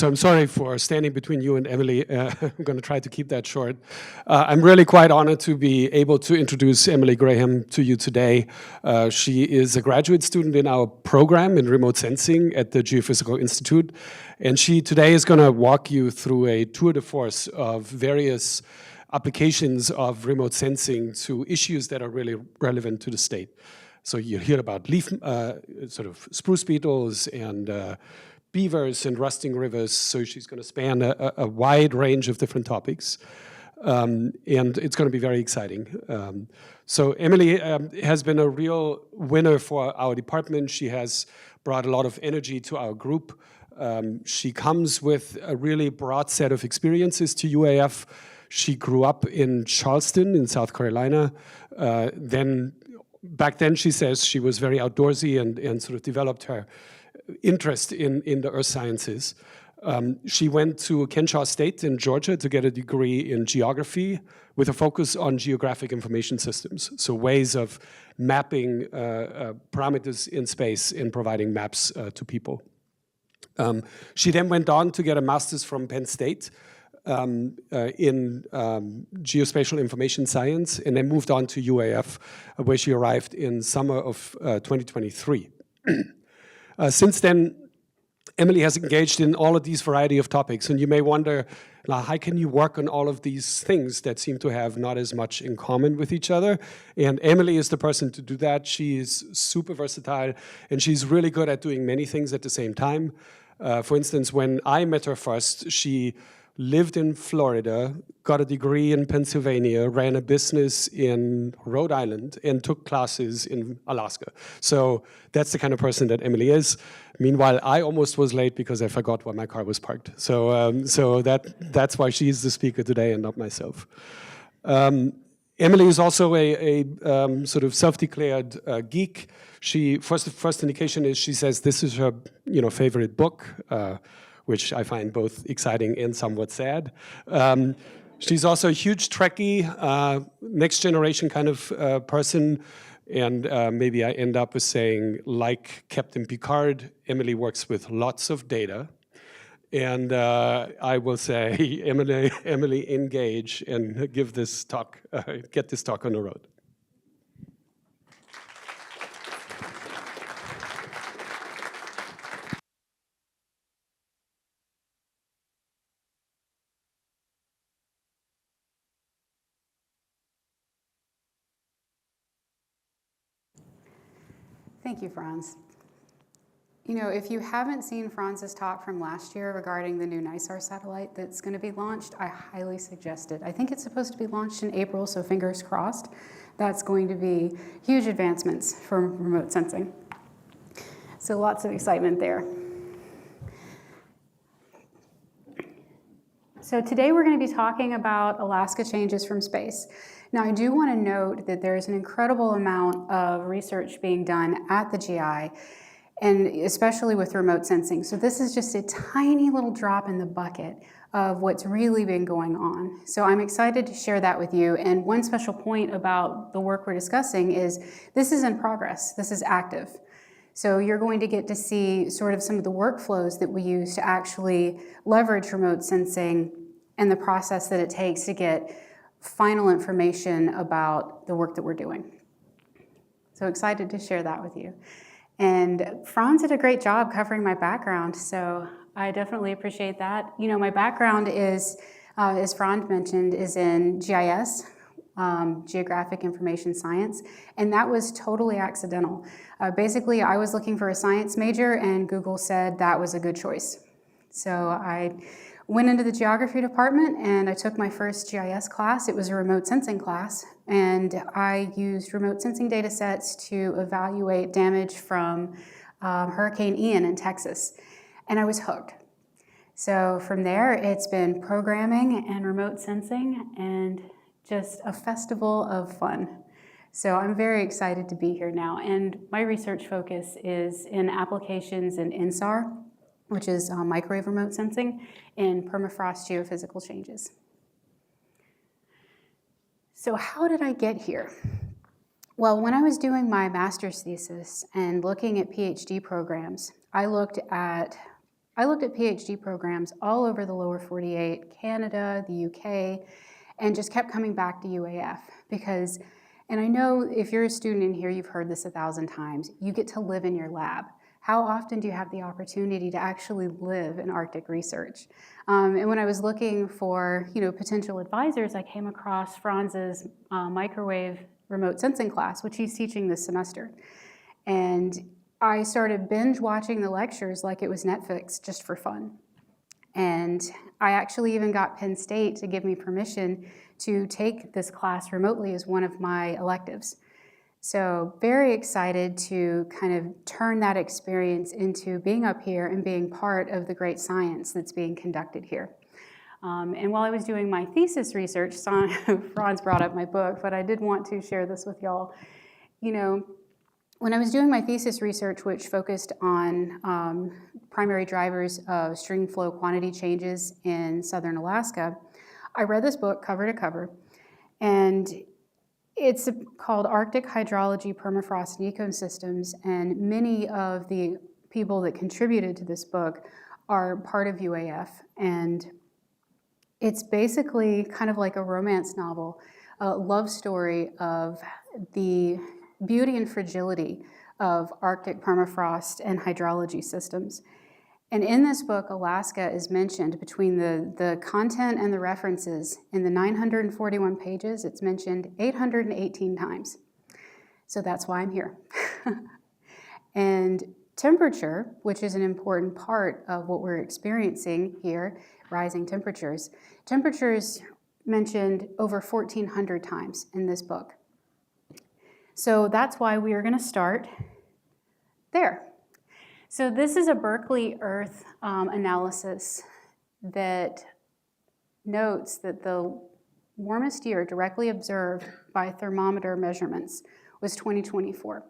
So I'm sorry for standing between you and Emily. I'm going to try to keep that short. I'm really quite honored to be able to introduce Emily Graham to you today. She is a graduate student in our program in remote sensing at the Geophysical Institute. And she today is going to walk you through a tour de force of various applications of remote sensing to issues that are really relevant to the state. So you hear about leaf, sort of spruce beetles and beavers and rusting rivers. So she's going to span a wide range of different topics. And it's going to be very exciting. So Emily has been a real winner for our department. She has brought a lot of energy to our group. She comes with a really broad set of experiences to UAF. She grew up in Charleston in South Carolina. Back then, she says, she was very outdoorsy and sort of developed her interest in the earth sciences. She went to Kennesaw State in Georgia to get a degree in geography with a focus on geographic information systems, so ways of mapping parameters in space and providing maps to people. She then went on to get a master's from Penn State in geospatial information science, and then moved on to UAF, where she arrived in summer of 2023. Since then, Emily has engaged in all of these variety of topics, and you may wonder, how can you work on all of these things that seem to have not as much in common with each other? And Emily is the person to do that. She is super versatile, and she's really good at doing many things at the same time. For instance, when I met her first, she lived in Florida, got a degree in Pennsylvania, ran a business in Rhode Island, and took classes in Alaska. So that's the kind of person that Emily is. Meanwhile, I almost was late because I forgot where my car was parked. So that's why she's the speaker today and not myself. Emily is also a sort of self-declared geek. First indication is she says this is her favorite book, which I find both exciting and somewhat sad. She's also a huge Trekkie, next generation kind of person, and maybe I end up with saying, like Captain Picard, Emily works with lots of data. And I will say, Emily, engage and give this talk, get this talk on the road. Thank you, Franz. If you haven't seen Franz's talk from last year regarding the new NISAR satellite that's going to be launched, I highly suggest it. I think it's supposed to be launched in April, so fingers crossed. That's going to be huge advancements for remote sensing. So lots of excitement there. So today we're going to be talking about Alaska changes from space. Now, I do want to note that there is an incredible amount of research being done at the GI, and especially with remote sensing. So this is just a tiny little drop in the bucket of what's really been going on. So I'm excited to share that with you. And one special point about the work we're discussing is this is in progress. This is active. So you're going to get to see sort of some of the workflows that we use to actually leverage remote sensing and the process that it takes to get final information about the work that we're doing. So excited to share that with you. And Franz did a great job covering my background, so I definitely appreciate that. My background is, as Franz mentioned, is in GIS, Geographic Information Science, and that was totally accidental. Basically, I was looking for a science major, and Google said that was a good choice. So I went into the geography department and I took my first GIS class. It was a remote sensing class, and I used remote sensing data sets to evaluate damage from Hurricane Ian in Texas, and I was hooked. So from there, it's been programming and remote sensing and just a festival of fun. So I'm very excited to be here now, and my research focus is in applications in INSAR, which is microwave remote sensing, in permafrost geophysical changes. So how did I get here? Well, when I was doing my master's thesis and looking at PhD programs, I I looked at PhD programs all over the lower 48, Canada, the UK, and just kept coming back to UAF because, and I know if you're a student in here, you've heard this 1,000 times, you get to live in your lab. How often do you have the opportunity to actually live in Arctic research? And when I was looking for potential advisors, I came across Franz's microwave remote sensing class, which he's teaching this semester. And I started binge watching the lectures like it was Netflix just for fun. And I actually even got Penn State to give me permission to take this class remotely as one of my electives. So very excited to kind of turn that experience into being up here and being part of the great science that's being conducted here. And while I was doing my thesis research, Franz brought up my book, but I did want to share this with y'all. When I was doing my thesis research, which focused on primary drivers of stream flow quantity changes in southern Alaska, I read this book cover to cover, and it's called Arctic Hydrology, Permafrost, and Ecosystems, and many of the people that contributed to this book are part of UAF, and it's basically kind of like a romance novel, a love story of the beauty and fragility of Arctic permafrost and hydrology systems. And in this book, Alaska is mentioned between the content and the references. In the 941 pages, it's mentioned 818 times. So that's why I'm here. And temperature, which is an important part of what we're experiencing here, rising temperatures. Temperatures mentioned over 1,400 times in this book. So that's why we are going to start there. So this is a Berkeley Earth analysis that notes that the warmest year directly observed by thermometer measurements was 2024.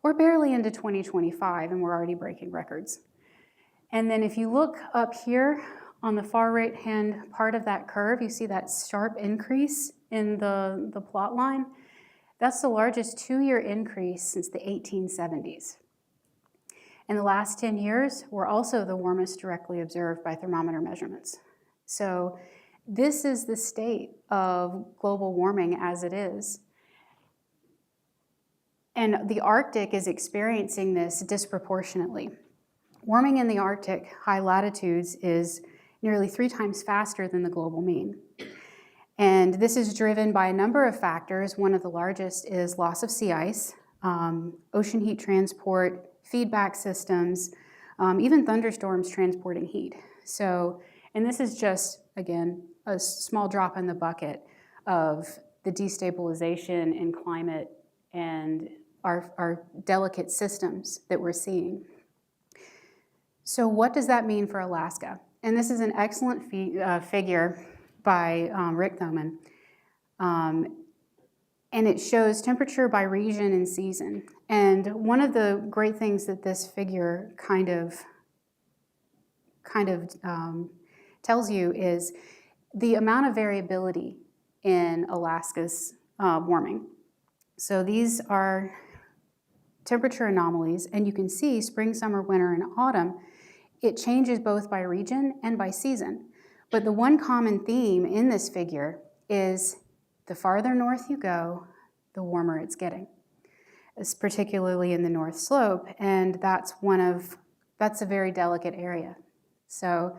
We're barely into 2025 and we're already breaking records. And then if you look up here on the far right-hand part of that curve, you see that sharp increase in the plot line. That's the largest 2-year increase since the 1870s. In the last 10 years, we're also the warmest directly observed by thermometer measurements. So this is the state of global warming as it is. And the Arctic is experiencing this disproportionately. Warming in the Arctic high latitudes is nearly 3 times faster than the global mean. And this is driven by a number of factors. One of the largest is loss of sea ice, ocean heat transport, feedback systems, even thunderstorms transporting heat. So, and this is just, again, a small drop in the bucket of the destabilization in climate and our delicate systems that we're seeing. So what does that mean for Alaska? And this is an excellent figure by Rick Thoman. And it shows temperature by region and season. And one of the great things that this figure kind of tells you is the amount of variability in Alaska's warming. So these are temperature anomalies, and you can see spring, summer, winter, and autumn. It changes both by region and by season. But the one common theme in this figure is the farther north you go, the warmer it's getting. It's particularly in the North Slope, and that's a very delicate area. So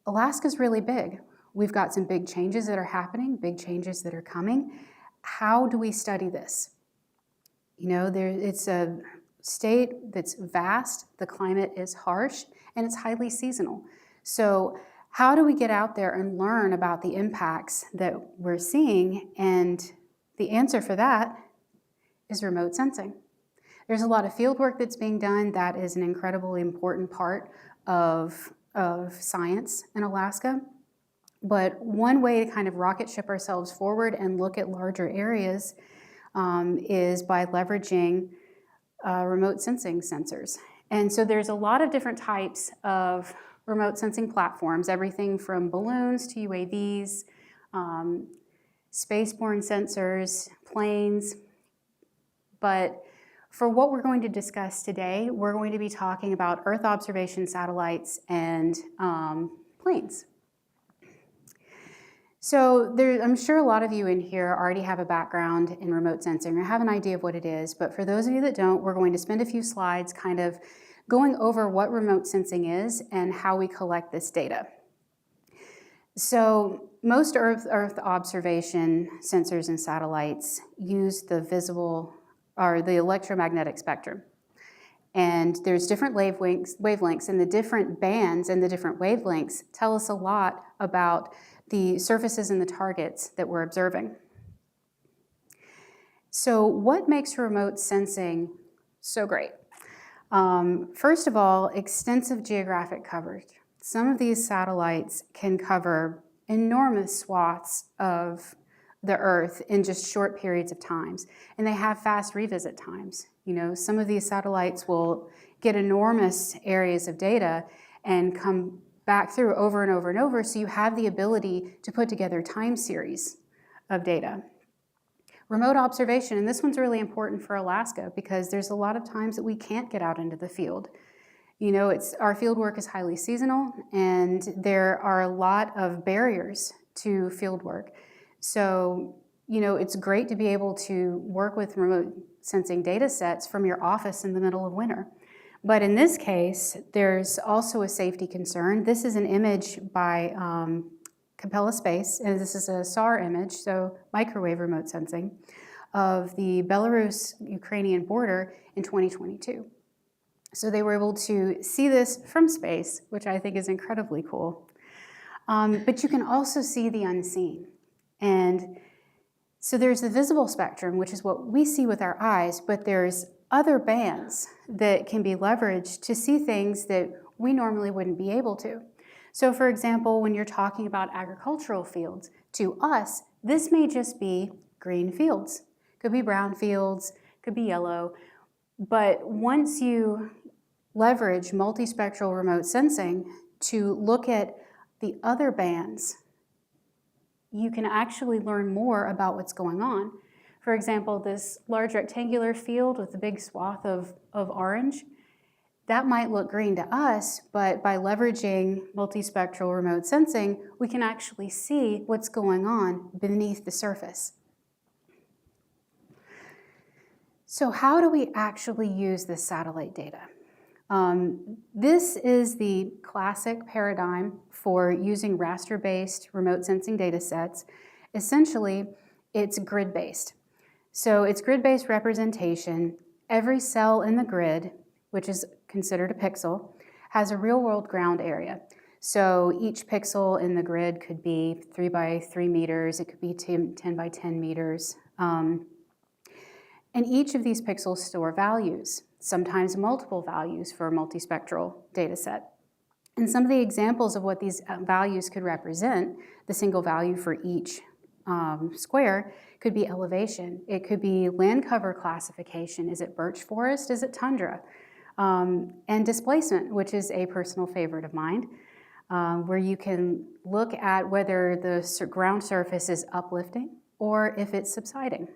Alaska's really big. We've got some big changes that are happening, big changes that are coming. How do we study this? It's a state that's vast, the climate is harsh, and it's highly seasonal. So how do we get out there and learn about the impacts that we're seeing? And the answer for that is remote sensing. There's a lot of field work that's being done. That is an incredibly important part of science in Alaska. But one way to kind of rocket ship ourselves forward and look at larger areas is by leveraging remote sensing sensors. And so there's a lot of different types of remote sensing platforms, everything from balloons to UAVs, spaceborne sensors, planes. But For what we're going to discuss today, we're going to be talking about Earth observation satellites and planes. So I'm sure a lot of you in here already have a background in remote sensing or have an idea of what it is, but for those of you that don't, we're going to spend a few slides kind of going over what remote sensing is and how we collect this data. So most Earth observation sensors and satellites use the visible or the electromagnetic spectrum. And there's different wavelengths, and the different bands and the different wavelengths tell us a lot about the surfaces and the targets that we're observing. So what makes remote sensing so great? First of all, extensive geographic coverage. Some of these satellites can cover enormous swaths of the Earth in just short periods of times, and they have fast revisit times. You know, some of these satellites will get enormous areas of data and come back through over and over and over, so you have the ability to put together time series of data. Remote observation, and this one's really important for Alaska because there's a lot of times that we can't get out into the field. You know, our field work is highly seasonal, and there are a lot of barriers to field work. So, you know, it's great to be able to work with remote sensing data sets from your office in the middle of winter. But in this case, there's also a safety concern. This is an image by Capella Space, and this is a SAR image, so microwave remote sensing, of the Belarus-Ukrainian border in 2022. So they were able to see this from space, which I think is incredibly cool. But you can also see the unseen. And so there's the visible spectrum, which is what we see with our eyes, but there's other bands that can be leveraged to see things that we normally wouldn't be able to. So for example, when you're talking about agricultural fields, to us, this may just be green fields. Could be brown fields, could be yellow. But once you leverage multispectral remote sensing to look at the other bands, you can actually learn more about what's going on. For example, this large rectangular field with a big swath of orange, that might look green to us, but by leveraging multispectral remote sensing, we can actually see what's going on beneath the surface. So how do we actually use this satellite data? This is the classic paradigm for using raster-based remote sensing data sets. Essentially, it's grid-based. So it's grid-based representation. Every cell in the grid, which is considered a pixel, has a real-world ground area. So each pixel in the grid could be 3 by 3 meters, it could be 10 by 10 meters. And each of these pixels store values, sometimes multiple values for a multispectral data set. And some of the examples of what these values could represent, the single value for each square, could be elevation. It could be land cover classification. Is it birch forest? Is it tundra? And displacement, which is a personal favorite of mine, where you can look at whether the ground surface is uplifting or if it's subsiding.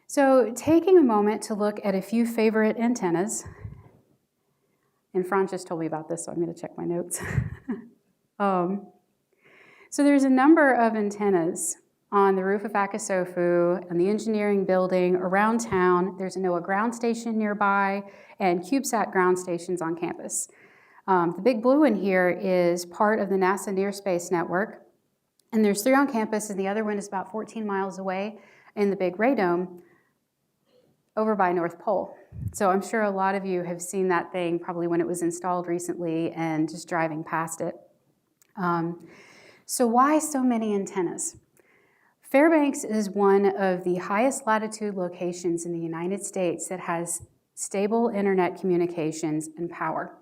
So taking a moment to look at a few favorite antennas, and Fran just told me about this, so I'm going to check my notes. So there's a number of antennas on the roof of Akasofu, and the engineering building, around town. There's a NOAA ground station nearby, and CubeSat ground stations on campus. The big blue one here is part of the NASA Near Space Network, and there's 3 on campus, and the other one is about 14 miles away in the big radome over by North Pole. So I'm sure a lot of you have seen that thing probably when it was installed recently and just driving past it. So why so many antennas? Fairbanks is one of the highest latitude locations in the United States that has stable internet communications and power.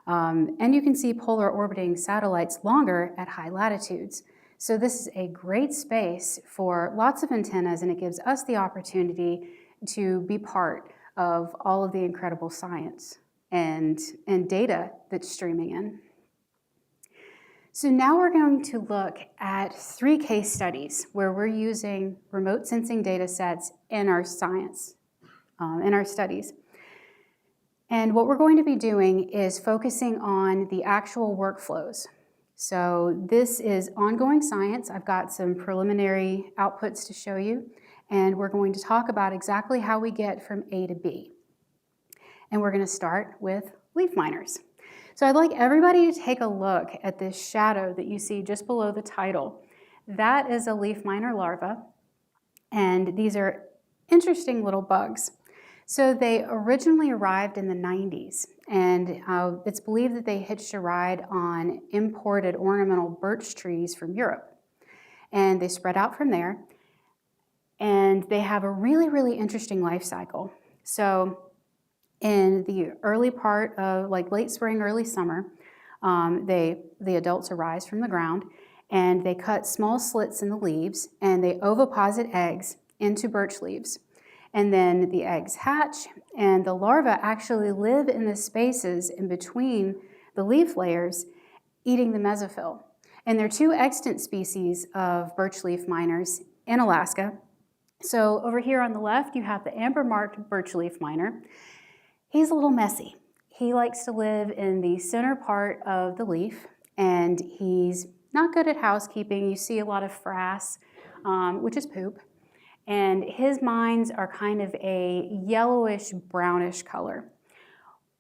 And you can see polar orbiting satellites longer at high latitudes. So this is a great space for lots of antennas, and it gives us the opportunity to be part of all of the incredible science and data that's streaming in. So now we're going to look at 3 case studies where we're using remote sensing data sets in our science in our studies. And what we're going to be doing is focusing on the actual workflows. So this is ongoing science. I've got some preliminary outputs to show you, and we're going to talk about exactly how we get from A to B. And we're going to start with leaf miners. So I'd like everybody to take a look at this shadow that you see just below the title. That is a leaf miner larva, and these are interesting little bugs. So they originally arrived in the 90s, and it's believed that they hitched a ride on imported ornamental birch trees from Europe. And they spread out from there, and they have a really, really interesting life cycle. So in the early part of late spring, early summer, the adults arise from the ground, and they cut small slits in the leaves, and they oviposit eggs into birch leaves. And then the eggs hatch, and the larvae actually live in the spaces in between the leaf layers, eating the mesophyll. And there are two extant species of birch leaf miners in Alaska. So over here on the left, you have the amber-marked birch leaf miner. He's a little messy. He likes to live in the center part of the leaf, and he's not good at housekeeping. You see a lot of frass, which is poop. And his mines are kind of a yellowish brownish color.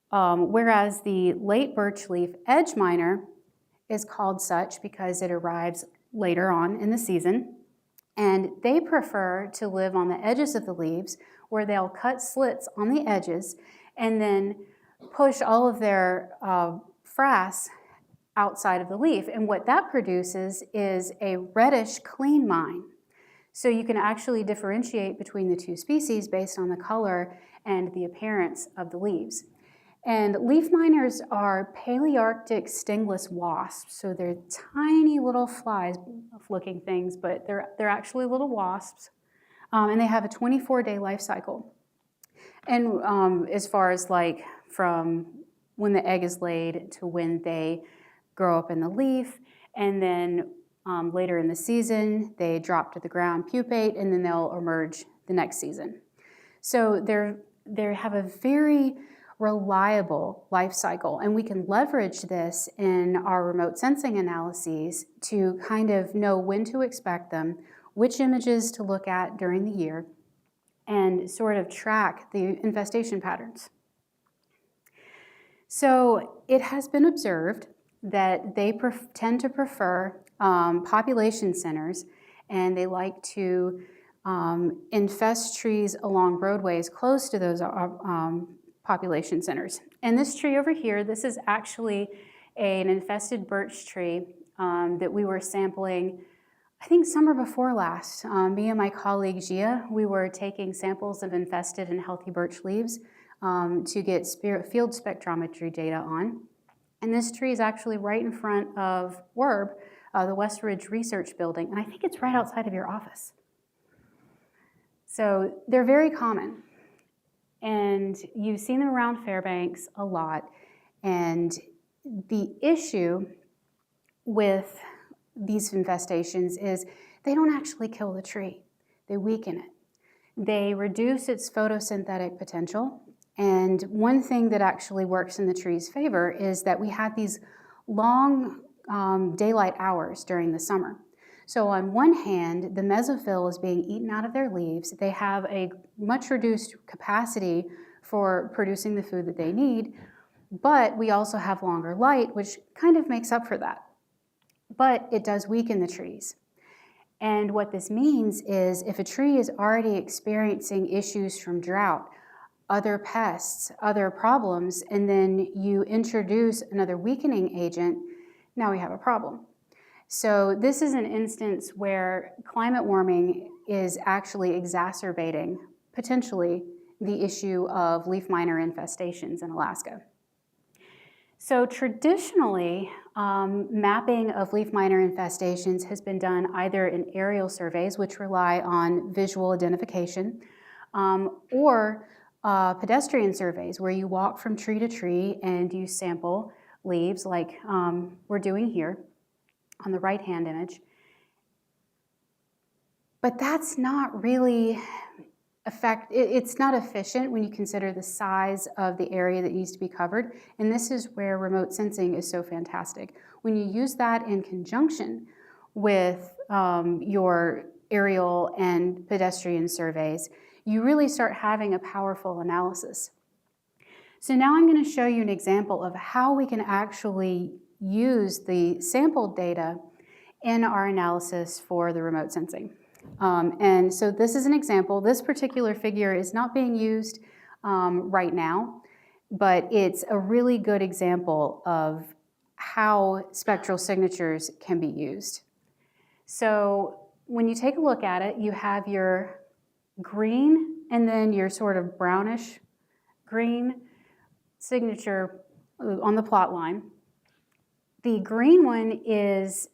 Whereas the late birch leaf edge miner is called such because it arrives later on in the season. And they prefer to live on the edges of the leaves, where they'll cut slits on the edges and then push all of their frass outside of the leaf. And what that produces is a reddish clean mine. So you can actually differentiate between the two species based on the color and the appearance of the leaves. And leaf miners are Palearctic stingless wasps. So they're tiny little flies-looking things, but they're actually little wasps. And they have a 24-day life cycle. And as far as from when the egg is laid to when they grow up in the leaf, and then later in the season, they drop to the ground, pupate, and then they'll emerge the next season. So they have a very reliable life cycle, and we can leverage this in our remote sensing analyses to kind of know when to expect them, which images to look at during the year, and sort of track the infestation patterns. So it has been observed that they tend to prefer population centers, and they like to infest trees along roadways close to those population centers. And this tree over here, this is actually an infested birch tree that we were sampling, I think summer before last. Me and my colleague Gia, we were taking samples of infested and healthy birch leaves to get field spectrometry data on. And this tree is actually right in front of WRB, the West Ridge Research Building, and I think it's right outside of your office. So they're very common. And you've seen them around Fairbanks a lot. And the issue with these infestations is they don't actually kill the tree. They weaken it. They reduce its photosynthetic potential. And one thing that actually works in the tree's favor is that we have these long daylight hours during the summer. So on one hand, the mesophyll is being eaten out of their leaves. They have a much reduced capacity for producing the food that they need, but we also have longer light, which kind of makes up for that. But it does weaken the trees. And what this means is if a tree is already experiencing issues from drought, other pests, other problems, and then you introduce another weakening agent, now we have a problem. So this is an instance where climate warming is actually exacerbating, potentially, the issue of leaf miner infestations in Alaska. So traditionally, mapping of leaf miner infestations has been done either in aerial surveys, which rely on visual identification, or pedestrian surveys, where you walk from tree to tree and you sample leaves like we're doing here on the right-hand image. But that's not really it's not efficient when you consider the size of the area that needs to be covered, and this is where remote sensing is so fantastic. When you use that in conjunction with your aerial and pedestrian surveys, you really start having a powerful analysis. So now I'm going to show you an example of how we can actually use the sampled data in our analysis for the remote sensing. And so this is an example. This particular figure is not being used right now, but it's a really good example of how spectral signatures can be used. So when you take a look at it, you have your green and then your sort of brownish green signature on the plot line. The green one is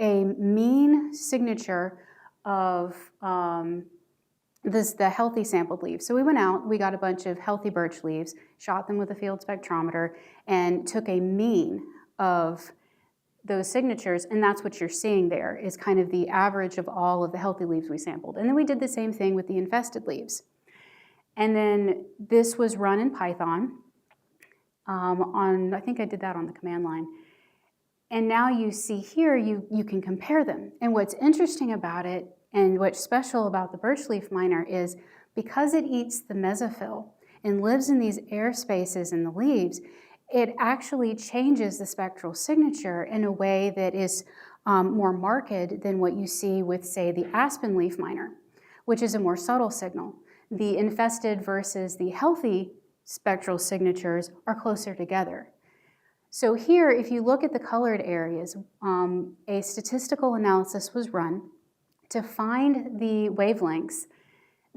a mean signature of the healthy sampled leaves. So we went out, we got a bunch of healthy birch leaves, shot them with a field spectrometer, and took a mean of those signatures, and that's what you're seeing there, is kind of the average of all of the healthy leaves we sampled. And then we did the same thing with the infested leaves. And then this was run in Python I think I did that on the command line. And now you see here, you can compare them. And what's interesting about it, and what's special about the birch leaf miner, is because it eats the mesophyll and lives in these air spaces in the leaves, it actually changes the spectral signature in a way that is more marked than what you see with, say, the aspen leaf miner, which is a more subtle signal. The infested versus the healthy spectral signatures are closer together. So here, if you look at the colored areas, a statistical analysis was run to find the wavelengths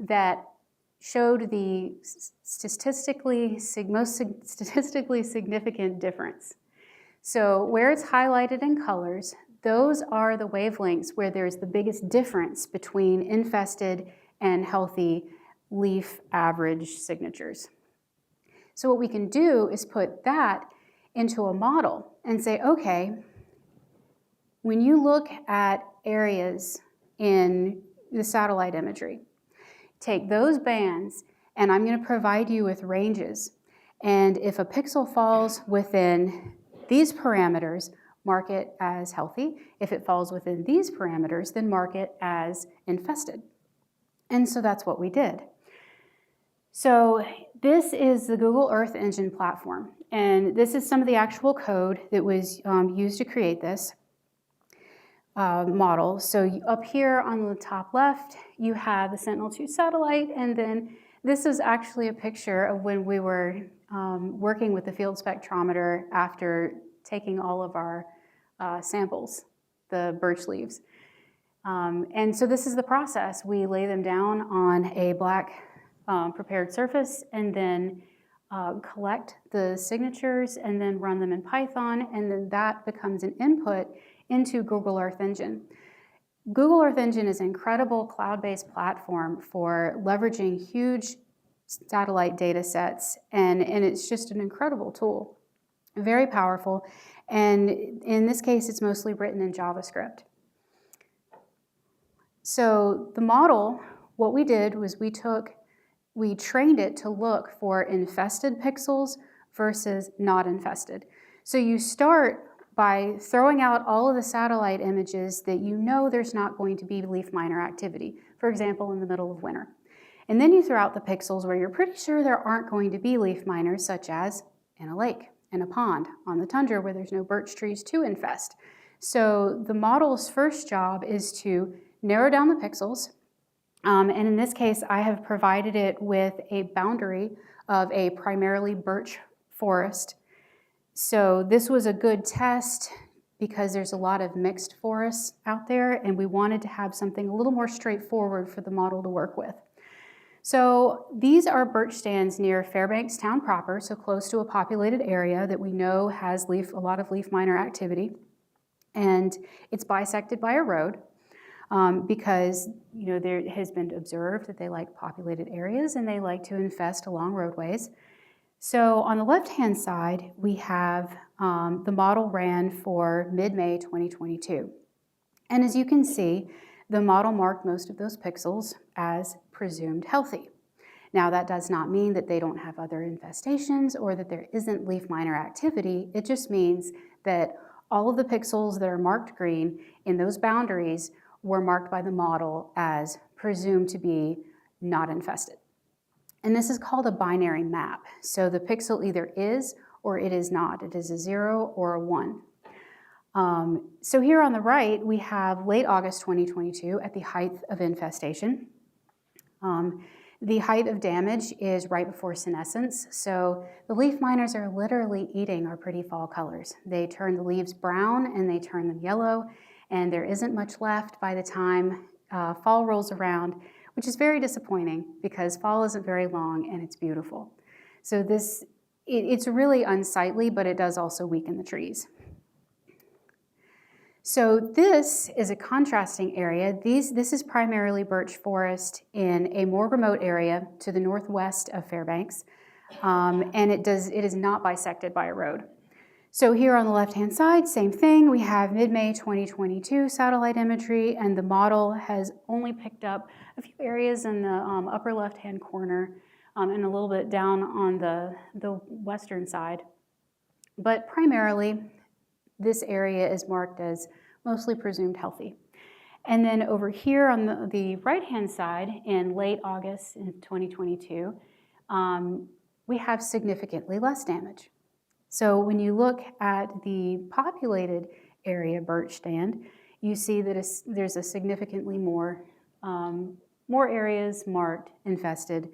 that showed the most statistically significant difference. So where it's highlighted in colors, those are the wavelengths where there's the biggest difference between infested and healthy leaf average signatures. So what we can do is put that into a model and say, okay, when you look at areas in the satellite imagery, take those bands and I'm going to provide you with ranges. And if a pixel falls within these parameters, mark it as healthy. If it falls within these parameters, then mark it as infested. And so that's what we did. So this is the Google Earth Engine platform. And this is some of the actual code that was used to create this model. So up here on the top left, you have the Sentinel-2 satellite, and then this is actually a picture of when we were working with the field spectrometer after taking all of our samples, the birch leaves. And so this is the process. We lay them down on a black prepared surface and then collect the signatures and then run them in Python, and then that becomes an input into Google Earth Engine. Google Earth Engine is an incredible cloud-based platform for leveraging huge satellite data sets, and it's just an incredible tool, very powerful, and in this case it's mostly written in JavaScript. So the model, what we did was we trained it to look for infested pixels versus not infested. So you start by throwing out all of the satellite images that you know there's not going to be leaf miner activity, for example, in the middle of winter. And then you throw out the pixels where you're pretty sure there aren't going to be leaf miners, such as in a lake, in a pond, on the tundra where there's no birch trees to infest. So the model's first job is to narrow down the pixels, and in this case, I have provided it with a boundary of a primarily birch forest. So this was a good test because there's a lot of mixed forests out there, and we wanted to have something a little more straightforward for the model to work with. So these are birch stands near Fairbanks town proper, so close to a populated area that we know has a lot of leaf miner activity. And it's bisected by a road. Because there has been observed that they like populated areas and they like to infest along roadways. So on the left-hand side, we have the model ran for mid-May 2022. And as you can see, the model marked most of those pixels as presumed healthy. Now, that does not mean that they don't have other infestations or that there isn't leaf miner activity. It just means that all of the pixels that are marked green in those boundaries were marked by the model as presumed to be not infested. And this is called a binary map. So the pixel either is or it is not. It is a 0 or a 1. So here on the right, we have late August 2022 at the height of infestation. The height of damage is right before senescence. So the leaf miners are literally eating our pretty fall colors. They turn the leaves brown and they turn them yellow, and there isn't much left by the time fall rolls around, which is very disappointing because fall isn't very long and it's beautiful. So it's really unsightly, but it does also weaken the trees. So this is a contrasting area. This is primarily birch forest in a more remote area to the northwest of Fairbanks, and it is not bisected by a road. So here on the left-hand side, same thing. We have mid-May 2022 satellite imagery, and the model has only picked up a few areas in the upper left-hand corner and a little bit down on the western side. But primarily, this area is marked as mostly presumed healthy. And then over here on the right-hand side, in late August in 2022, we have significantly less damage. So when you look at the populated area birch stand, you see that there's a significantly more areas marked infested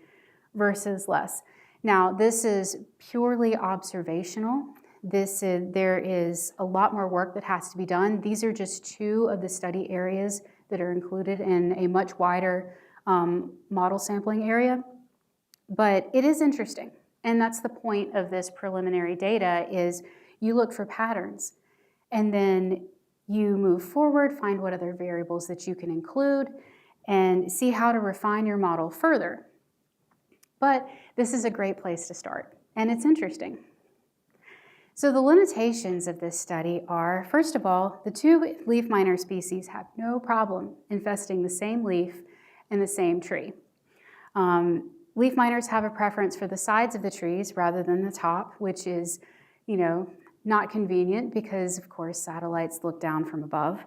versus less. Now, this is purely observational. There is a lot more work that has to be done. These are just 2 of the study areas that are included in a much wider model sampling area. But it is interesting, and that's the point of this preliminary data is you look for patterns, and then you move forward, find what other variables that you can include, and see how to refine your model further. But this is a great place to start, and it's interesting. So the limitations of this study are, first of all, the 2 leaf miner species have no problem infesting the same leaf in the same tree. Leaf miners have a preference for the sides of the trees rather than the top, which is, not convenient because, of course, satellites look down from above.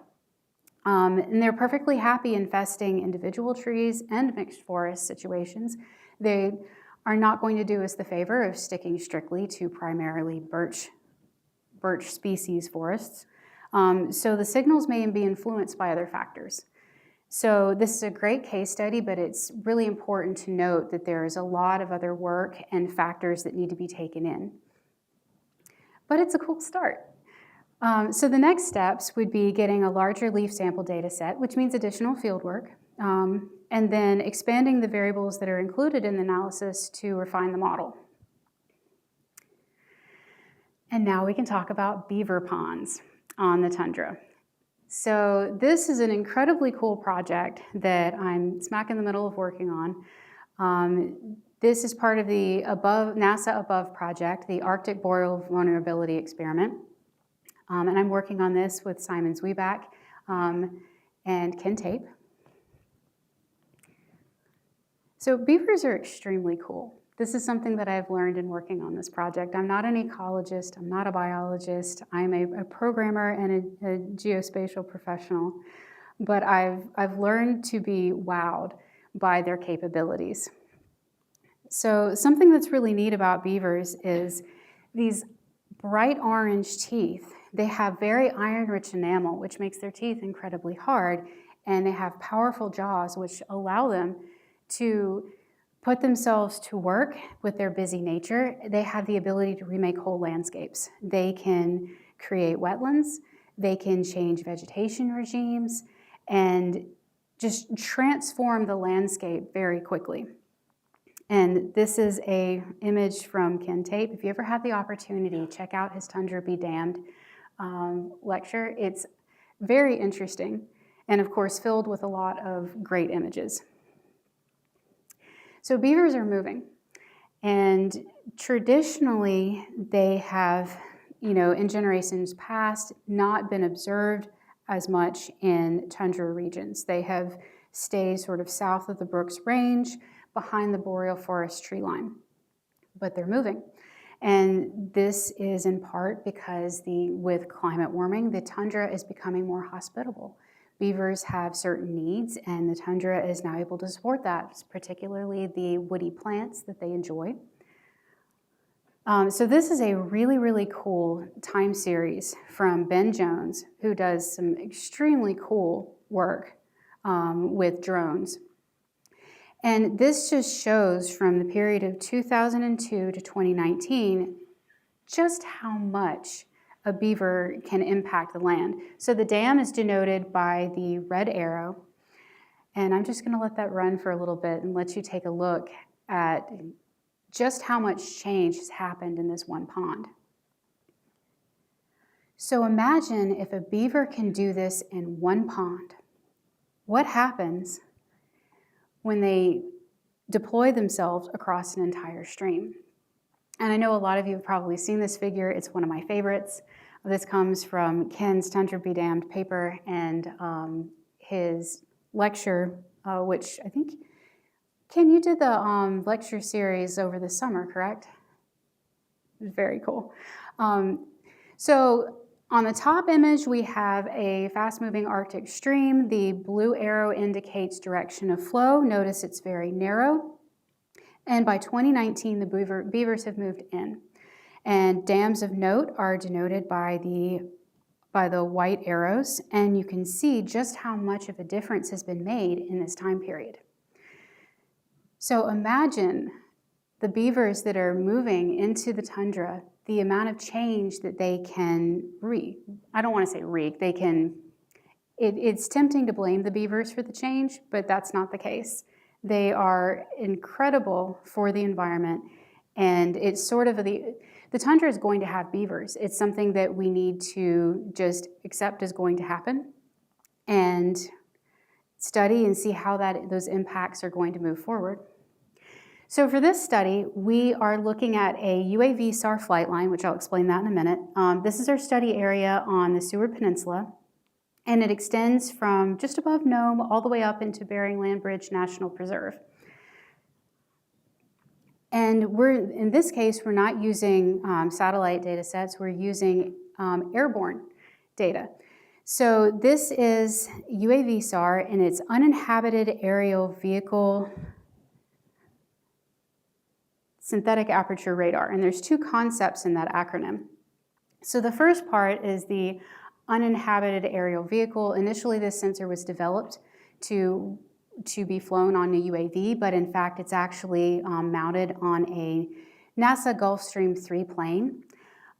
And they're perfectly happy infesting individual trees and mixed forest situations. They are not going to do us the favor of sticking strictly to primarily birch species forests. So the signals may be influenced by other factors. So this is a great case study, but it's really important to note that there is a lot of other work and factors that need to be taken in. But it's a cool start. So the next steps would be getting a larger leaf sample data set, which means additional field work, and then expanding the variables that are included in the analysis to refine the model. And now we can talk about beaver ponds on the tundra. So this is an incredibly cool project that I'm smack in the middle of working on. This is part of the NASA Above project, the Arctic Boreal Vulnerability Experiment. And I'm working on this with Simon Zwieback and Ken Tape. So beavers are extremely cool. This is something that I've learned in working on this project. I'm not an ecologist, I'm not a biologist, I'm a programmer and a geospatial professional, but I've learned to be wowed by their capabilities. So something that's really neat about beavers is these bright orange teeth. They have very iron-rich enamel, which makes their teeth incredibly hard, and they have powerful jaws, which allow them to put themselves to work with their busy nature. They have the ability to remake whole landscapes. They can create wetlands, they can change vegetation regimes, and just transform the landscape very quickly. And this is an image from Ken Tape. If you ever have the opportunity, check out his Tundra Be Damned lecture. It's very interesting, and of course filled with a lot of great images. So beavers are moving, and traditionally they have, in generations past, not been observed as much in tundra regions. They have stay sort of south of the Brooks Range, behind the boreal forest tree line. But they're moving. And this is in part because with climate warming, the tundra is becoming more hospitable. Beavers have certain needs, and the tundra is now able to support that, particularly the woody plants that they enjoy. So this is a really, really cool time series from Ben Jones, who does some extremely cool work with drones. And this just shows from the period of 2002 to 2019 just how much a beaver can impact the land. So the dam is denoted by the red arrow, and I'm just going to let that run for a little bit and let you take a look at just how much change has happened in this one pond. So imagine if a beaver can do this in one pond. What happens when they deploy themselves across an entire stream? And I know a lot of you have probably seen this figure. It's one of my favorites. This comes from Ken's Tundra Be Damned paper and his lecture, which I think, Ken, you did the lecture series over the summer, correct? It was very cool. So on the top image, we have a fast-moving Arctic stream. The blue arrow indicates direction of flow. Notice it's very narrow. And by 2019, the beavers have moved in. And dams of note are denoted by the white arrows. And you can see just how much of a difference has been made in this time period. So imagine the beavers that are moving into the tundra, the amount of change that they can I don't want to say wreak, they can, it's tempting to blame the beavers for the change, but that's not the case. They are incredible for the environment, and it's sort of the tundra is going to have beavers. It's something that we need to just accept is going to happen and study and see how those impacts are going to move forward. So for this study, we are looking at a UAVSAR flight line, which I'll explain that in a minute. This is our study area on the Seward Peninsula, and it extends from just above Nome all the way up into Bering Land Bridge National Preserve. And in this case, we're not using satellite data sets, we're using airborne data. So this is UAVSAR, and it's uninhabited aerial vehicle synthetic aperture radar, and there's two concepts in that acronym. So the first part is the uninhabited aerial vehicle. Initially, this sensor was developed to be flown on a UAV, but in fact, it's actually mounted on a NASA Gulfstream 3 plane.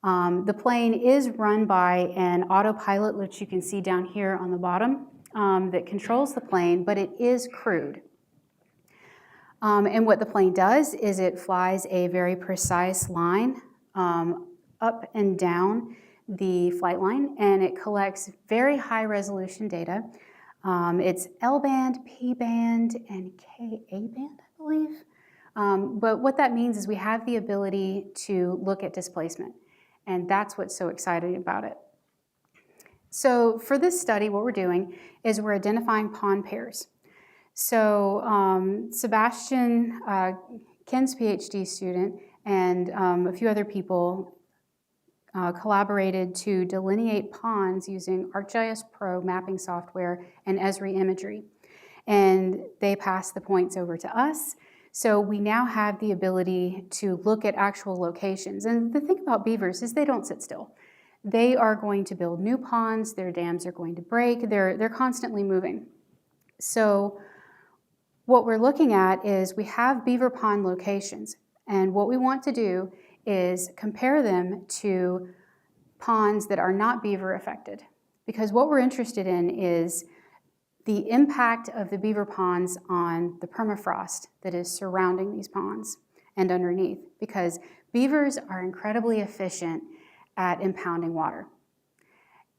The plane is run by an autopilot, which you can see down here on the bottom, that controls the plane, but it is crewed. And what the plane does is it flies a very precise line up and down the flight line, and it collects very high resolution data. It's L-band, P-band, and Ka-band, I believe. But what that means is we have the ability to look at displacement, and that's what's so exciting about it. So for this study, what we're doing is we're identifying pond pairs. So Sebastian, Ken's PhD student, and a few other people collaborated to delineate ponds using ArcGIS Pro mapping software and Esri imagery. And they passed the points over to us. So we now have the ability to look at actual locations. And the thing about beavers is they don't sit still. They are going to build new ponds, their dams are going to break, they're constantly moving. So what we're looking at is we have beaver pond locations, and what we want to do is compare them to ponds that are not beaver affected, because what we're interested in is the impact of the beaver ponds on the permafrost that is surrounding these ponds and underneath, because beavers are incredibly efficient at impounding water,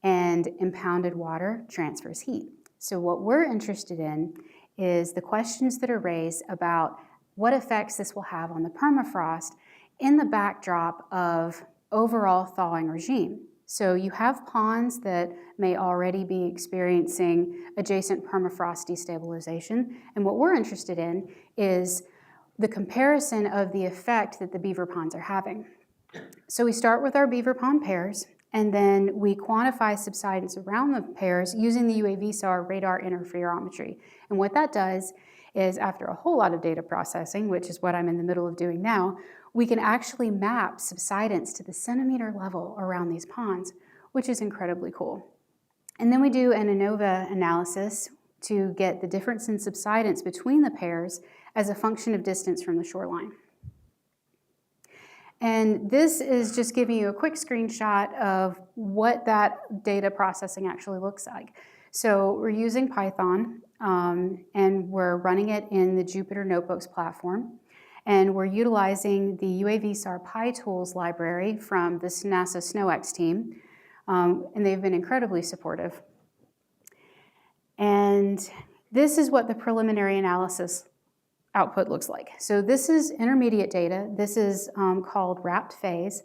and impounded water transfers heat. So what we're interested in is the questions that are raised about what effects this will have on the permafrost in the backdrop of overall thawing regime. So you have ponds that may already be experiencing adjacent permafrost destabilization, and what we're interested in is the comparison of the effect that the beaver ponds are having. So we start with our beaver pond pairs, and then we quantify subsidence around the pairs using the UAVSAR radar interferometry. And what that does is, after a whole lot of data processing, which is what I'm in the middle of doing now, we can actually map subsidence to the centimeter level around these ponds, which is incredibly cool. And then we do an ANOVA analysis to get the difference in subsidence between the pairs as a function of distance from the shoreline. And this is just giving you a quick screenshot of what that data processing actually looks like. So we're using Python, and we're running it in the Jupyter Notebooks platform. And we're utilizing the UAVSAR PyTools library from the NASA SNOWX team. And they've been incredibly supportive. And this is what the preliminary analysis output looks like. So this is intermediate data. This is called wrapped phase.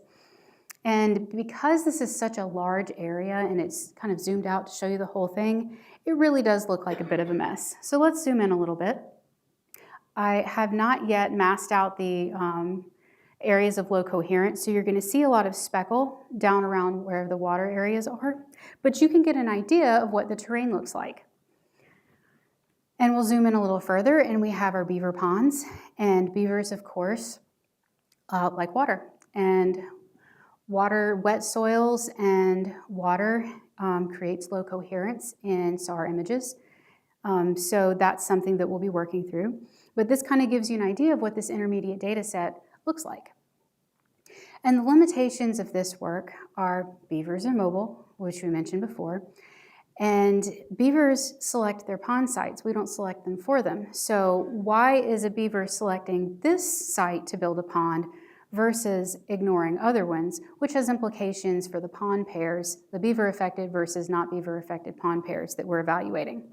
And because this is such a large area and it's kind of zoomed out to show you the whole thing, it really does look like a bit of a mess. So let's zoom in a little bit. I have not yet masked out the areas of low coherence, so you're going to see a lot of speckle down around where the water areas are, but you can get an idea of what the terrain looks like. And we'll zoom in a little further, and we have our beaver ponds, and beavers, of course, like water. And water, wet soils and water creates low coherence in SAR images. So that's something that we'll be working through. But this kind of gives you an idea of what this intermediate data set looks like. And the limitations of this work are beavers are mobile, which we mentioned before, and beavers select their pond sites. We don't select them for them. So why is a beaver selecting this site to build a pond versus ignoring other ones, which has implications for the pond pairs, the beaver-affected versus not beaver-affected pond pairs that we're evaluating.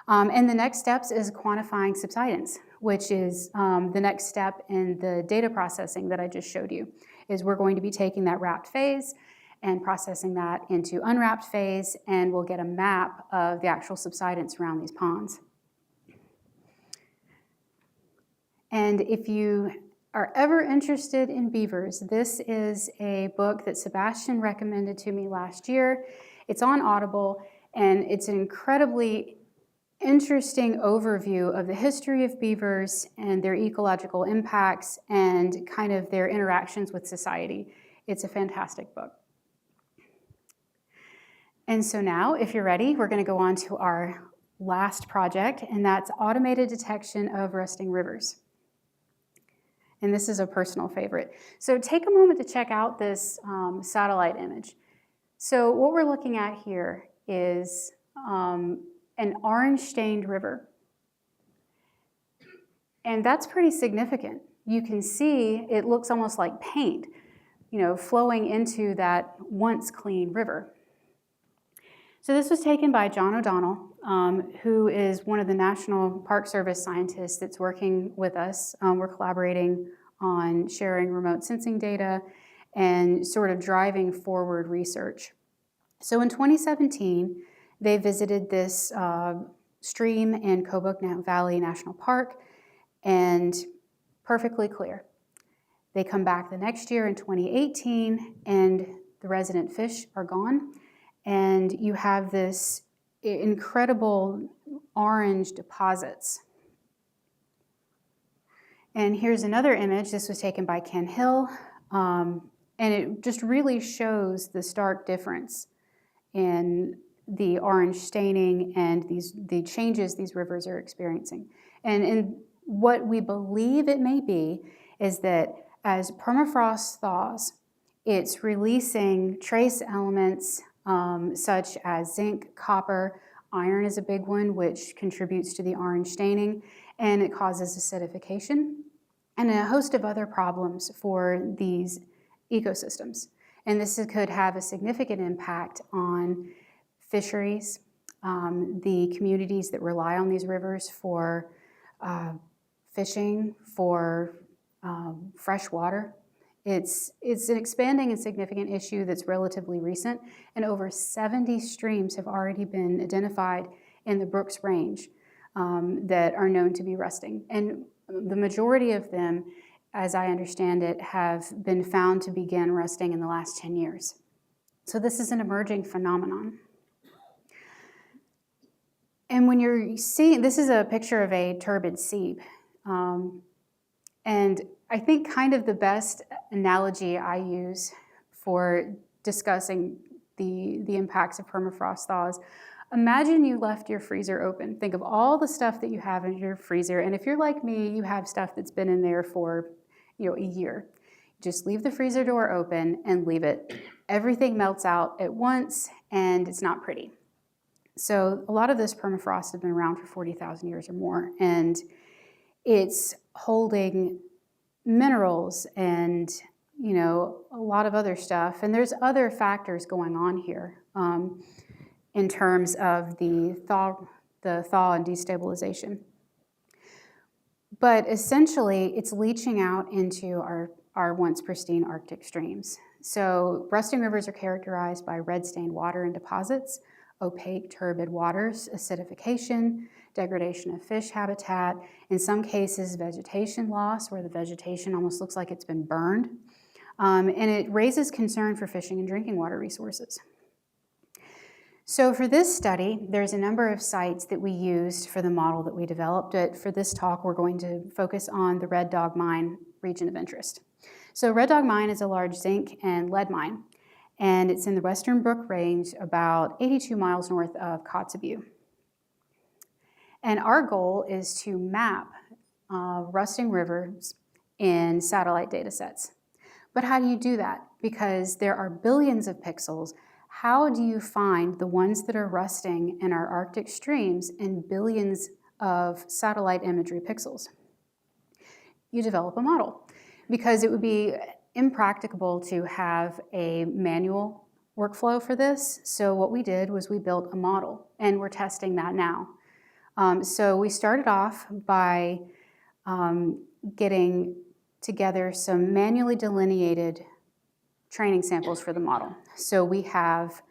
And the next steps is quantifying subsidence, which is the next step in the data processing that I just showed you, is we're going to be taking that wrapped phase and processing that into unwrapped phase, and we'll get a map of the actual subsidence around these ponds. And if you are ever interested in beavers, this is a book that Sebastian recommended to me last year. It's on Audible, and it's an incredibly interesting overview of the history of beavers and their ecological impacts and kind of their interactions with society. It's a fantastic book. And so now, if you're ready, we're going to go on to our last project, and that's automated detection of rusting rivers. And this is a personal favorite. So take a moment to check out this satellite image. So what we're looking at here is an orange-stained river. And that's pretty significant. You can see it looks almost like paint, flowing into that once clean river. So this was taken by John O'Donnell, who is one of the National Park Service scientists that's working with us. We're collaborating on sharing remote sensing data and sort of driving forward research. So in 2017, they visited this stream in Kobuk Valley National Park, and perfectly clear. They come back the next year in 2018, and the resident fish are gone, and you have this incredible orange deposits. And here's another image. This was taken by Ken Hill, and it just really shows the stark difference in the orange staining and the changes these rivers are experiencing. And what we believe it may be is that as permafrost thaws, it's releasing trace elements such as zinc, copper, iron is a big one, which contributes to the orange staining, and it causes acidification and a host of other problems for these ecosystems. And this could have a significant impact on fisheries, the communities that rely on these rivers for fishing, for fresh water, It's an expanding and significant issue that's relatively recent, and over 70 streams have already been identified in the Brooks Range that are known to be rusting. And the majority of them, as I understand it, have been found to begin rusting in the last 10 years. So this is an emerging phenomenon. And when you're seeing, this is a picture of a turbid seep. And I think kind of the best analogy I use for discussing the impacts of permafrost thaws, imagine you left your freezer open. Think of all the stuff that you have in your freezer, and if you're like me, you have stuff that's been in there for a year. Just leave the freezer door open and leave it. Everything melts out at once, and it's not pretty. So a lot of this permafrost has been around for 40,000 years or more, and it's holding minerals and a lot of other stuff. And there's other factors going on here in terms of the thaw and destabilization. But essentially, it's leaching out into our once pristine Arctic streams. So rusting rivers are characterized by red-stained water and deposits, opaque turbid waters, acidification, degradation of fish habitat, in some cases vegetation loss, where the vegetation almost looks like it's been burned, and it raises concern for fishing and drinking water resources. So for this study, there's a number of sites that we used for the model that we developed. But for this talk, we're going to focus on the Red Dog Mine region of interest. So Red Dog Mine is a large zinc and lead mine, and it's in the Western Brook Range, about 82 miles north of Kotzebue. And our goal is to map rusting rivers in satellite data sets. But how do you do that? Because there are billions of pixels. How do you find the ones that are rusting in our Arctic streams in billions of satellite imagery pixels? You develop a model, because it would be impracticable to have a manual workflow for this. So what we did was we built a model, and we're testing that now. So we started off by getting together some manually delineated training samples for the model. So we have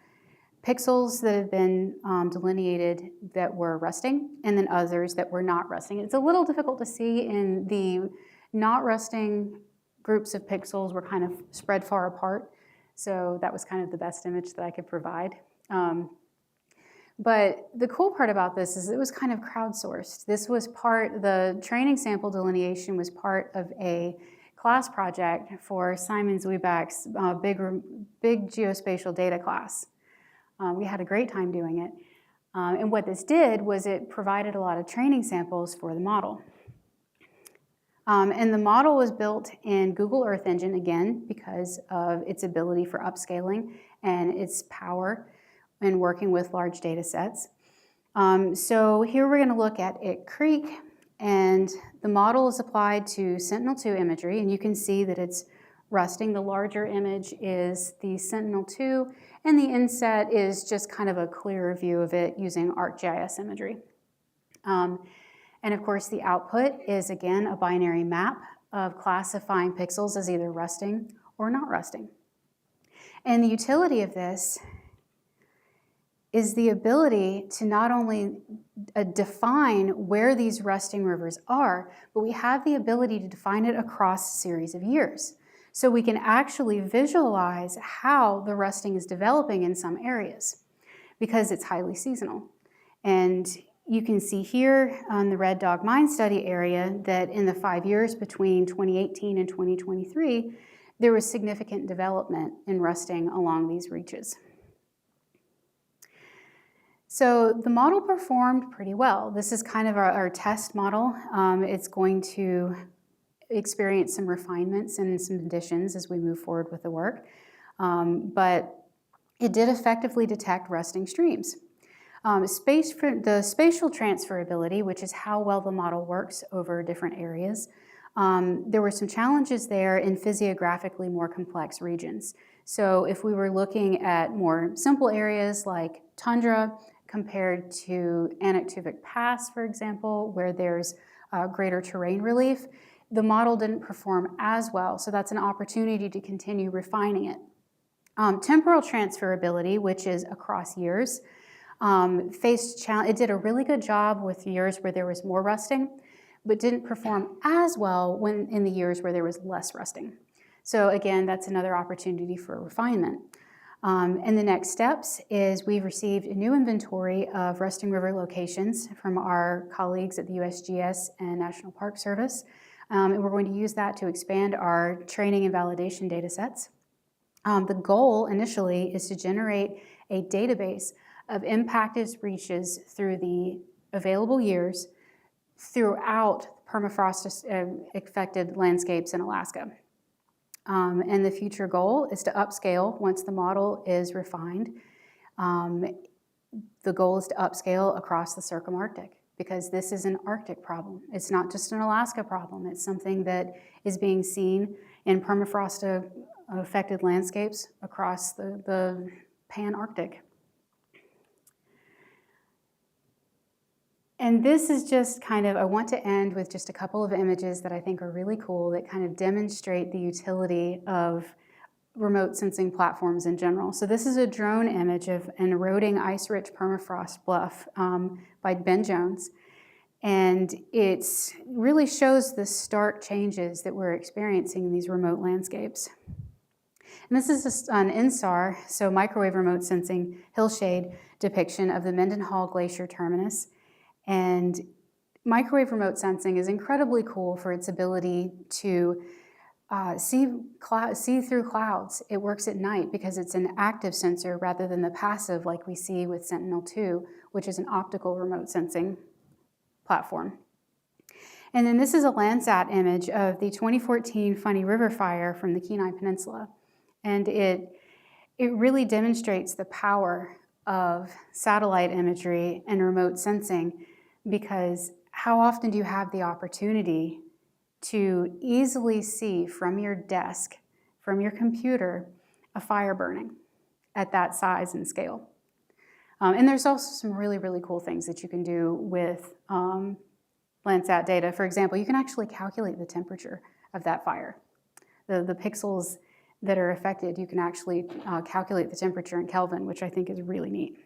pixels that have been delineated that were rusting, and then others that were not rusting. It's a little difficult to see in the not rusting groups of pixels were kind of spread far apart. So that was kind of the best image that I could provide. But the cool part about this is it was kind of crowdsourced. This was the training sample delineation was part of a class project for Simon Zwiebach's big geospatial data class. We had a great time doing it. And what this did was it provided a lot of training samples for the model. And the model was built in Google Earth Engine, again, because of its ability for upscaling and its power in working with large data sets. So here we're going to look at It Creek, and the model is applied to Sentinel-2 imagery, and you can see that it's rusting. The larger image is the Sentinel-2, and the inset is just kind of a clearer view of it using ArcGIS imagery. And of course, the output is, again, a binary map of classifying pixels as either rusting or not rusting. And the utility of this is the ability to not only define where these rusting rivers are, but we have the ability to define it across a series of years. So we can actually visualize how the rusting is developing in some areas, because it's highly seasonal. And you can see here on the Red Dog Mine study area that in the 5 years between 2018 and 2023, there was significant development in rusting along these reaches. So the model performed pretty well. This is kind of our test model. It's going to experience some refinements and some additions as we move forward with the work. But it did effectively detect rusting streams. The spatial transferability, which is how well the model works over different areas, there were some challenges there in physiographically more complex regions. So if we were looking at more simple areas like tundra compared to Anaktuvuk Pass, for example, where there's greater terrain relief, the model didn't perform as well, so that's an opportunity to continue refining it. Temporal transferability, which is across years, faced challenge. It did a really good job with years where there was more rusting, but didn't perform as well when in the years where there was less rusting. So again, that's another opportunity for refinement. And the next steps is we've received a new inventory of rusting river locations from our colleagues at the USGS and National Park Service. And we're going to use that to expand our training and validation data sets. The goal initially is to generate a database of impacted reaches through the available years throughout permafrost affected landscapes in Alaska. And the future goal is to upscale once the model is refined. The goal is to upscale across the circumarctic, because this is an Arctic problem. It's not just an Alaska problem. It's something that is being seen in permafrost affected landscapes across the Pan-Arctic. And this is just kind of, I want to end with just a couple of images that I think are really cool that kind of demonstrate the utility of remote sensing platforms in general. So this is a drone image of an eroding ice-rich permafrost bluff by Ben Jones. And it really shows the stark changes that we're experiencing in these remote landscapes. And this is an INSAR, so microwave remote sensing hillshade depiction of the Mendenhall Glacier terminus. And microwave remote sensing is incredibly cool for its ability to see through clouds. It works at night because it's an active sensor rather than the passive like we see with Sentinel-2, which is an optical remote sensing platform. And then this is a Landsat image of the 2014 Funny River fire from the Kenai Peninsula. And it really demonstrates the power of satellite imagery and remote sensing, because how often do you have the opportunity to easily see from your desk, from your computer, a fire burning at that size and scale? And there's also some really, really cool things that you can do with Landsat data. For example, you can actually calculate the temperature of that fire. The pixels that are affected, you can actually calculate the temperature in Kelvin, which I think is really neat.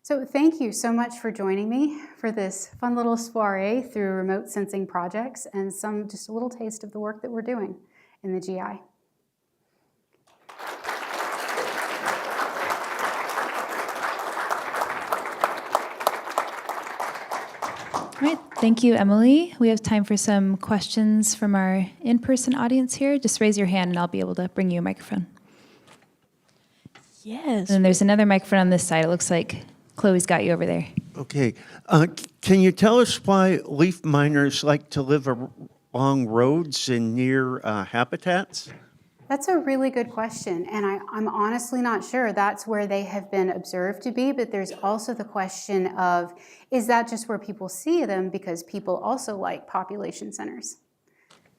So thank you so much for joining me for this fun little soiree through remote sensing projects and just a little taste of the work that we're doing in the GI. All right, thank you, Emily. We have time for some questions from our in-person audience here. Just raise your hand and I'll be able to bring you a microphone. Yes. And there's another microphone on this side. It looks like Chloe's got you over there. Okay. Can you tell us why leaf miners like to live along roads and near habitats? That's a really good question, and I'm honestly not sure. That's where they have been observed to be, but there's also the question of, is that just where people see them because people also like population centers?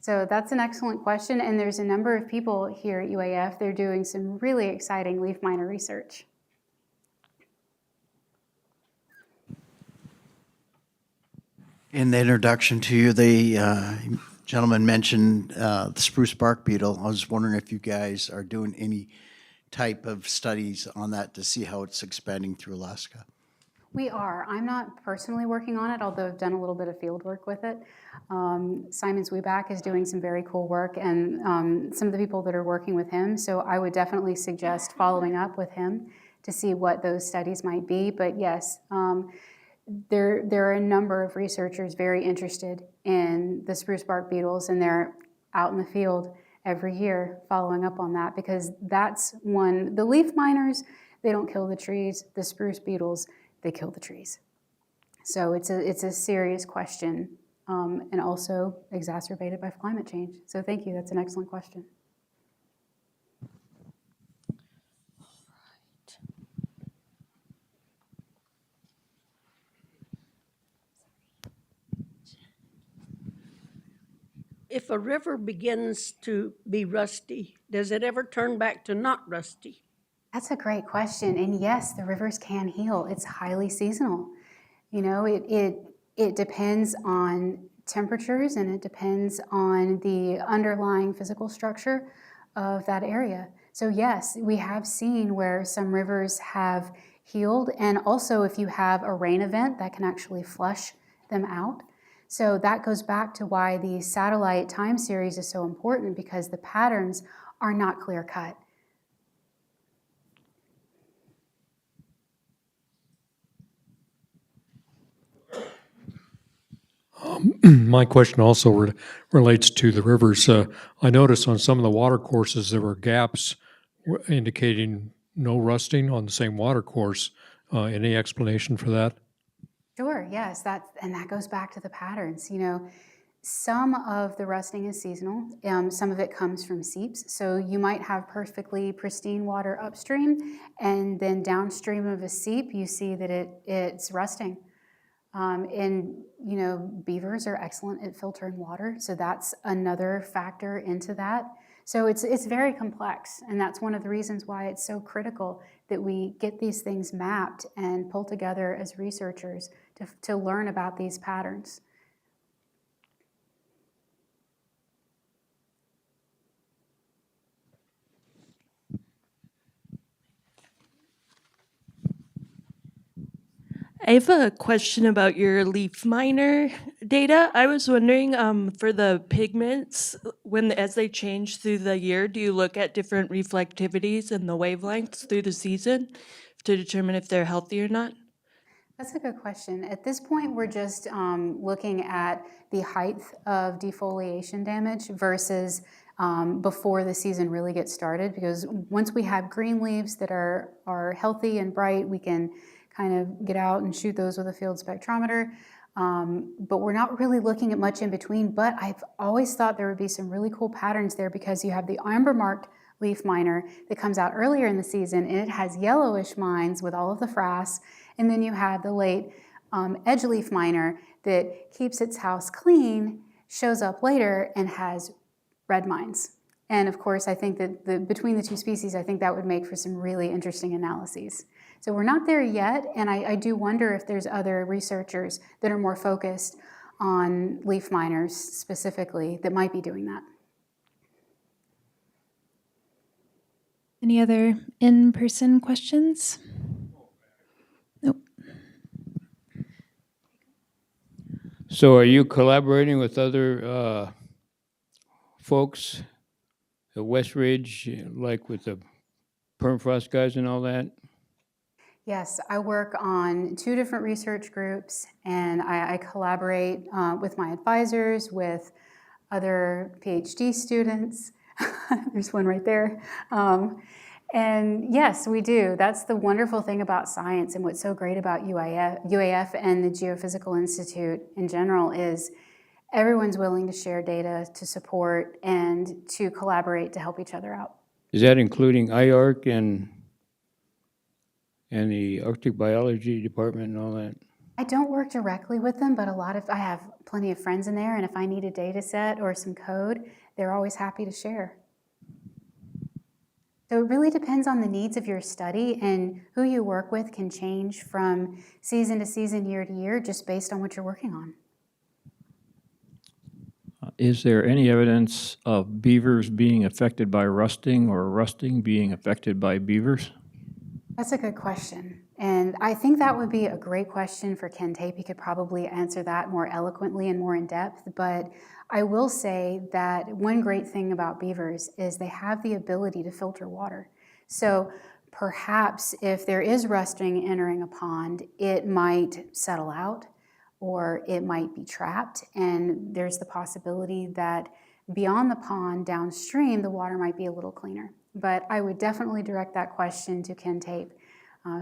So that's an excellent question, and there's a number of people here at UAF. They're doing some really exciting leaf miner research. In the introduction to you, the gentleman mentioned the spruce bark beetle. I was wondering if you guys are doing any type of studies on that to see how it's expanding through Alaska. We are. I'm not personally working on it, although I've done a little bit of field work with it. Simon Zwiebach is doing some very cool work, and some of the people that are working with him, so I would definitely suggest following up with him to see what those studies might be. But yes, there are a number of researchers very interested in the spruce bark beetles, and they're out in the field every year following up on that, because that's one. The leaf miners, they don't kill the trees. The spruce beetles, they kill the trees. So it's a serious question, and also exacerbated by climate change. So thank you. That's an excellent question. If a river begins to be rusty, does it ever turn back to not rusty? That's a great question. And yes, the rivers can heal. It's highly seasonal. You know, it depends on temperatures and it depends on the underlying physical structure of that area. So yes, we have seen where some rivers have healed, and also if you have a rain event, that can actually flush them out. So that goes back to why the satellite time series is so important, because the patterns are not clear cut. My question also relates to the rivers. I noticed on some of the water courses there were gaps indicating no rusting on the same water course. Any explanation for that? Sure, yes, that goes back to the patterns. You know, some of the rusting is seasonal. Some of it comes from seeps. So you might have perfectly pristine water upstream, and then downstream of a seep, you see that it's rusting. And you know, beavers are excellent at filtering water, so that's another factor into that. So it's very complex, and that's one of the reasons why it's so critical that we get these things mapped and pulled together as researchers to learn about these patterns. I have a question about your leaf miner data. I was wondering, for the pigments, as they change through the year, do you look at different reflectivities and the wavelengths through the season to determine if they're healthy or not? That's a good question. At this point, we're just looking at the height of defoliation damage versus before the season really gets started, because once we have green leaves that are healthy and bright, we can kind of get out and shoot those with a field spectrometer. But we're not really looking at much in between, but I've always thought there would be some really cool patterns there, because you have the amber-marked leaf miner that comes out earlier in the season, and it has yellowish mines with all of the frass, and then you have the late edge leaf miner that keeps its house clean, shows up later, and has red mines. And of course, I think that between the two species, I think that would make for some really interesting analyses. So we're not there yet, and I do wonder if there's other researchers that are more focused on leaf miners specifically that might be doing that. Any other in-person questions? Nope. So are you collaborating with other folks at West Ridge, like with the permafrost guys and all that? Yes, I work on 2 different research groups, and I collaborate with my advisors, with other PhD students. There's one right there. And yes, we do. That's the wonderful thing about science, and what's so great about UAF and the Geophysical Institute in general is everyone's willing to share data, to support, and to collaborate to help each other out. Is that including IARC and the Arctic Biology Department and all that? I don't work directly with them, but I have plenty of friends in there, and if I need a data set or some code, they're always happy to share. So it really depends on the needs of your study, and who you work with can change from season to season, year to year, just based on what you're working on. Is there any evidence of beavers being affected by rusting or rusting being affected by beavers? That's a good question. And I think that would be a great question for Ken Tape. He could probably answer that more eloquently and more in depth. But I will say that one great thing about beavers is they have the ability to filter water. So perhaps if there is rusting entering a pond, it might settle out or it might be trapped. And there's the possibility that beyond the pond downstream, the water might be a little cleaner. But I would definitely direct that question to Ken Tape.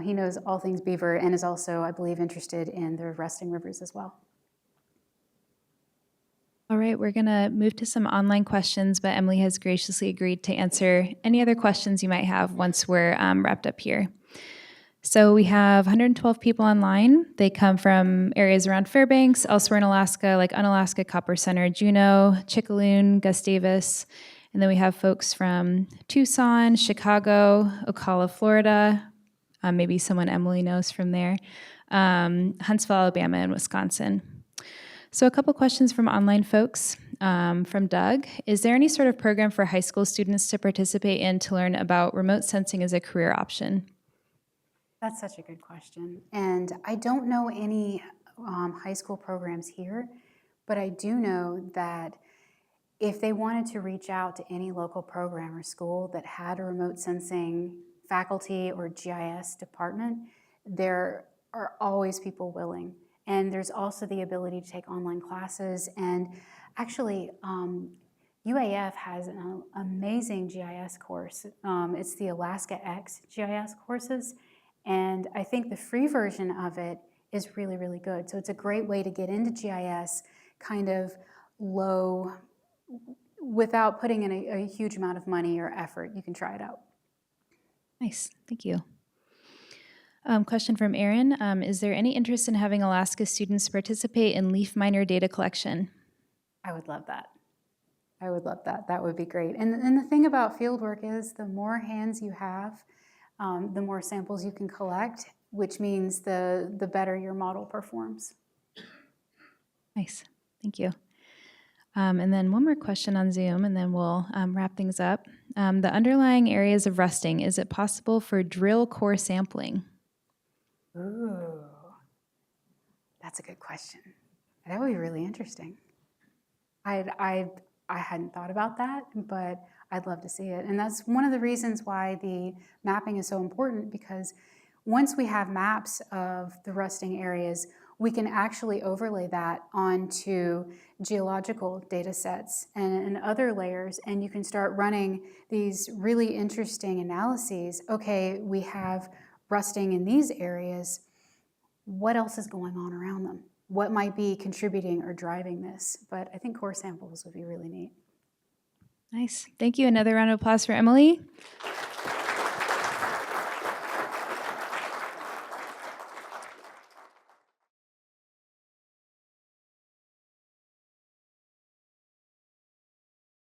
He knows all things beaver and is also, I believe, interested in the rusting rivers as well. All right, we're going to move to some online questions, but Emily has graciously agreed to answer any other questions you might have once we're wrapped up here. So we have 112 people online. They come from areas around Fairbanks, elsewhere in Alaska, like Unalaska Copper Center, Juneau, Chickaloon, Gustavus. And then we have folks from Tucson, Chicago, Ocala, Florida, maybe someone Emily knows from there, Huntsville, Alabama, and Wisconsin. So a couple questions from online folks. From Doug, is there any sort of program for high school students to participate in to learn about remote sensing as a career option? That's such a good question. And I don't know any high school programs here, but I do know that if they wanted to reach out to any local program or school that had a remote sensing faculty or GIS department, there are always people willing. And there's also the ability to take online classes. And actually, UAF has an amazing GIS course. It's the Alaska X GIS courses. And I think the free version of it is really, really good. So it's a great way to get into GIS kind of low, without putting in a huge amount of money or effort. You can try it out. Nice, thank you. Question from Aaron. Is there any interest in having Alaska students participate in leaf miner data collection? I would love that. I would love that. That would be great. And the thing about fieldwork is the more hands you have, the more samples you can collect, which means the better your model performs. Nice, thank you. And then one more question on Zoom, and then we'll wrap things up. The underlying areas of rusting, is it possible for drill core sampling? Ooh, that's a good question. That would be really interesting. I hadn't thought about that, but I'd love to see it. And that's one of the reasons why the mapping is so important, because once we have maps of the rusting areas, we can actually overlay that onto geological data sets and other layers, and you can start running these really interesting analyses. Okay, we have rusting in these areas. What else is going on around them? What might be contributing or driving this? But I think core samples would be really neat. Nice. Thank you. Another round of applause for Emily.